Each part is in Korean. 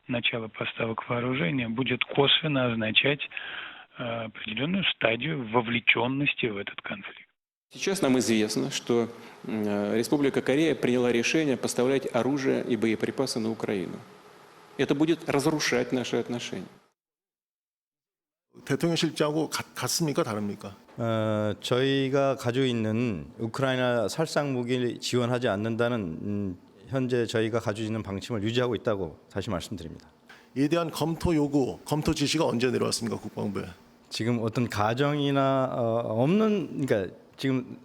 начало поставок вооружения будет косвенно означать определенную стадию вовлеченности в этот конфликт. Сейчас нам известно, что Республика Корея приняла решение поставлять оружие и боеприпасы на Украину. Это будет разрушать наши отношения. 대통령 실장하고 같습니까? 다릅니까? 저희가 가지고 있는 우크라이나 살상 무기를 지원하지 않는다는 현재 저희가 가지고 있는 방침을 유지하고 있다고 다시 말씀드립니다. 이에 대한 검토 요구, 검토 지시가 언제 내려왔습니까? 국방부에. 지금 어떤 가정이나 없는 그러니까 지금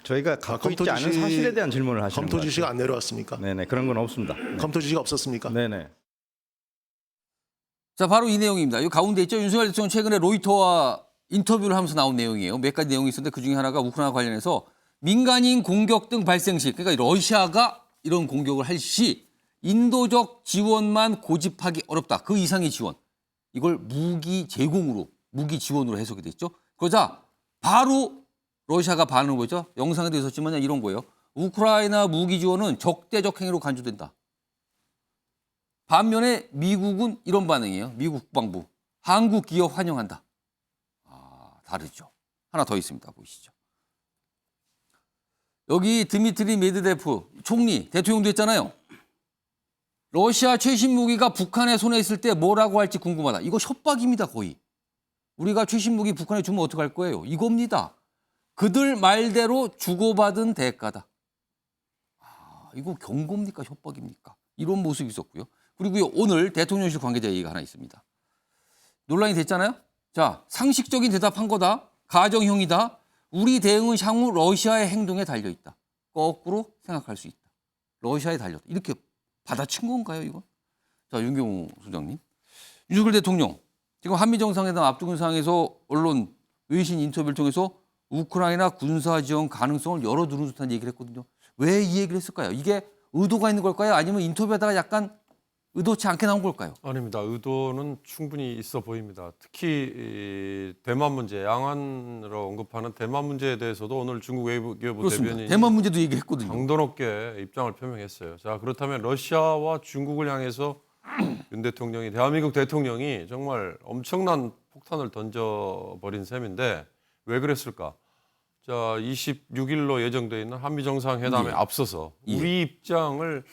저희가 갖고 있지 않은 사실에 대한 질문을 하시는 거예요. 검토 지시가 안 내려왔습니까? 네네 그런 건 없습니다. 네. 검토 지시가 없었습니까? 네네. 자, 바로 이 내용입니다. 이 가운데 있죠. 윤석열 대통령 최근에 로이터와 인터뷰를 하면서 나온 내용이에요. 몇 가지 내용이 있었는데 그중에 하나가 우크라이나 관련해서 민간인 공격 등 발생 시, 그러니까 러시아가 이런 공격을 할 시 인도적 지원만 고집하기 어렵다. 그 이상의 지원. 이걸 무기 제공으로, 무기 지원으로 해석이 됐죠. 그러자 바로 러시아가 반응을 보였죠. 영상에도 있었지만 이런 거예요. 우크라이나 무기 지원은 적대적 행위로 간주된다. 반면에 미국은 이런 반응이에요. 미국 국방부. 한국 기업 환영한다. 다르죠. 하나 더 있습니다. 보시죠. 여기 드미트리 메드베프 총리, 대통령도 했잖아요. 러시아 최신 무기가 북한의 손에 있을 때 뭐라고 할지 궁금하다. 이거 협박입니다, 거의. 우리가 최신 무기 북한에 주면 어떡할 거예요? 이겁니다. 그들 말대로 주고받은 대가다. 이거 경고입니까? 협박입니까? 이런 모습이 있었고요. 그리고 오늘 대통령실 관계자 얘기가 하나 있습니다. 논란이 됐잖아요. 자, 상식적인 대답한 거다. 가정형이다. 우리 대응은 향후 러시아의 행동에 달려있다. 거꾸로 생각할 수 있다. 러시아에 달렸다. 이렇게 받아친 건가요, 이건? 자, 윤경호 소장님. 윤석열 대통령, 지금 한미 정상회담 앞두고 있는 상황에서 언론 외신 인터뷰를 통해서 우크라이나 군사 지원 가능성을 열어두는 듯한 얘기를 했거든요. 왜 이 얘기를 했을까요? 이게 의도가 있는 걸까요? 아니면 인터뷰하다가 약간 의도치 않게 나온 걸까요? 아닙니다. 의도는 충분히 있어 보입니다. 특히 이 대만 문제, 양안으로 언급하는 대만 문제에 대해서도 오늘 중국 외교부 대변인이 대만 문제도 얘기했거든요. 강도 높게 입장을 표명했어요. 자, 그렇다면 러시아와 중국을 향해서 윤 대통령이, 대한민국 대통령이 정말 엄청난 폭탄을 던져버린 셈인데 왜 그랬을까? 자, 26일로 예정돼 있는 한미 정상회담에 앞서서 우리 입장을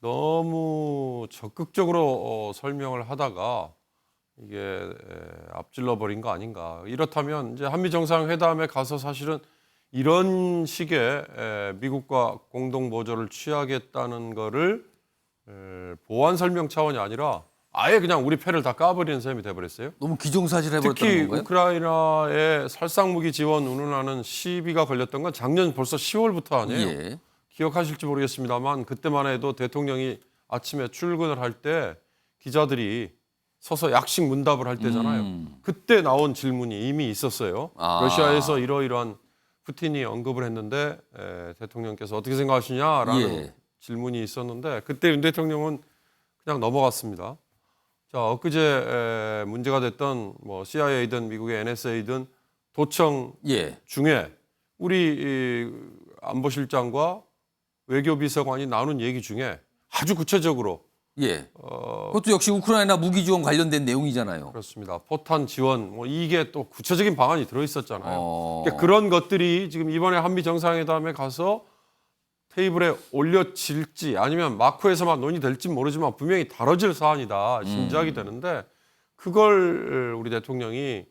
너무 적극적으로 설명을 하다가 이게 앞질러 버린 거 아닌가. 이렇다면 이제 한미 정상회담에 가서 사실은 이런 식의 미국과 공동 모조를 취하겠다는 거를 보완 설명 차원이 아니라 아예 그냥 우리 패를 다 까버리는 셈이 돼버렸어요. 너무 기정사실 해버렸다는 특히 건가요? 우크라이나의 살상무기 지원 운운하는 시비가 걸렸던 건 작년 벌써 10월부터 아니에요. 예. 기억하실지 모르겠습니다만 그때만 해도 대통령이 아침에 출근을 할 때 기자들이 서서 약식 문답을 할 때잖아요. 그때 나온 질문이 이미 있었어요. 러시아에서 이러이러한 푸틴이 언급을 했는데 대통령께서 어떻게 생각하시냐라는 질문이 있었는데 그때 윤 대통령은 그냥 넘어갔습니다. 자, 엊그제 문제가 됐던 뭐 CIA든 미국의 NSA든 도청 중에 우리 안보실장과 외교비서관이 나눈 얘기 중에 아주 구체적으로 그것도 역시 우크라이나 무기 지원 관련된 내용이잖아요. 그렇습니다. 포탄 지원 뭐 이게 또 구체적인 방안이 들어 있었잖아요. 그러니까 그런 것들이 지금 이번에 한미 정상회담에 가서 테이블에 올려질지 아니면 마쿠에서만 논의될지 모르지만 분명히 다뤄질 사안이다 짐작이 되는데 그걸 우리 대통령이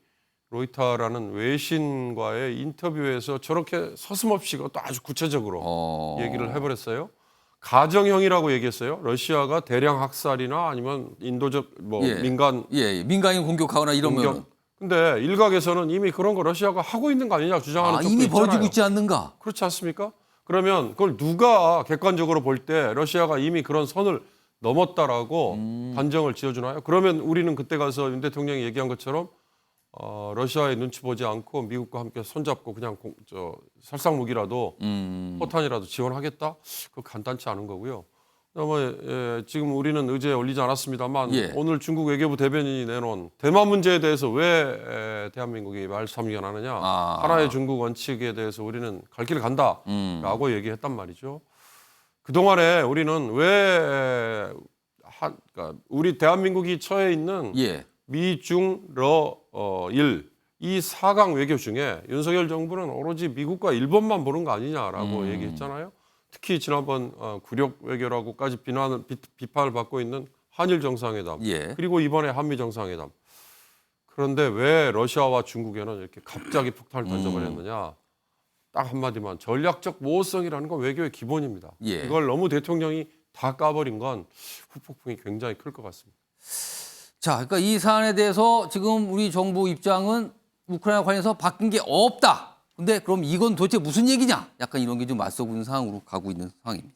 로이터라는 외신과의 인터뷰에서 저렇게 서슴없이 그것도 아주 구체적으로 얘기를 해버렸어요. 가정형이라고 얘기했어요. 러시아가 대량 학살이나 아니면 인도적 뭐 민간인 공격하거나 이러면. 근데 일각에서는 이미 그런 거 러시아가 하고 있는 거 아니냐 주장하는 쪽도 이미 있잖아요. 벌어지고 있지 않는가? 그렇지 않습니까? 그러면 그걸 누가 객관적으로 볼 때 러시아가 이미 그런 선을 넘었다라고 단정을 지어주나요? 그러면 우리는 그때 가서 윤 대통령이 얘기한 것처럼 러시아의 눈치 보지 않고 미국과 함께 손잡고 그냥 살상 무기라도 포탄이라도 지원하겠다? 그거 간단치 않은 거고요. 그다음에 지금 우리는 의제에 올리지 않았습니다만 오늘 중국 외교부 대변인이 내놓은 대만 문제에 대해서 왜 대한민국이 말싸움이 안 하느냐. 하나의 중국 원칙에 대해서 우리는 갈 길을 간다라고 얘기했단 말이죠. 그동안에 우리는 왜 그러니까 우리 대한민국이 처해 있는 예. 미, 중, 러, 일 이 4강 외교 중에 윤석열 정부는 오로지 미국과 일본만 보는 거 아니냐라고 얘기했잖아요. 특히 지난번 굴욕 외교라고까지 비판을 받고 있는 한일 정상회담, 예. 그리고 이번에 한미 정상회담. 그런데 왜 러시아와 중국에는 이렇게 갑자기 폭탄을 던져버렸느냐? 딱 한마디만, 전략적 모호성이라는 건 외교의 기본입니다. 예. 이걸 너무 대통령이 다 까버린 건 후폭풍이 굉장히 클 것 같습니다. 자, 그러니까 이 사안에 대해서 지금 우리 정부 입장은 우크라이나 관련해서 바뀐 게 없다. 근데 그럼 이건 도대체 무슨 얘기냐? 약간 이런 게 좀 맞서고 있는 상황으로 가고 있는 상황입니다.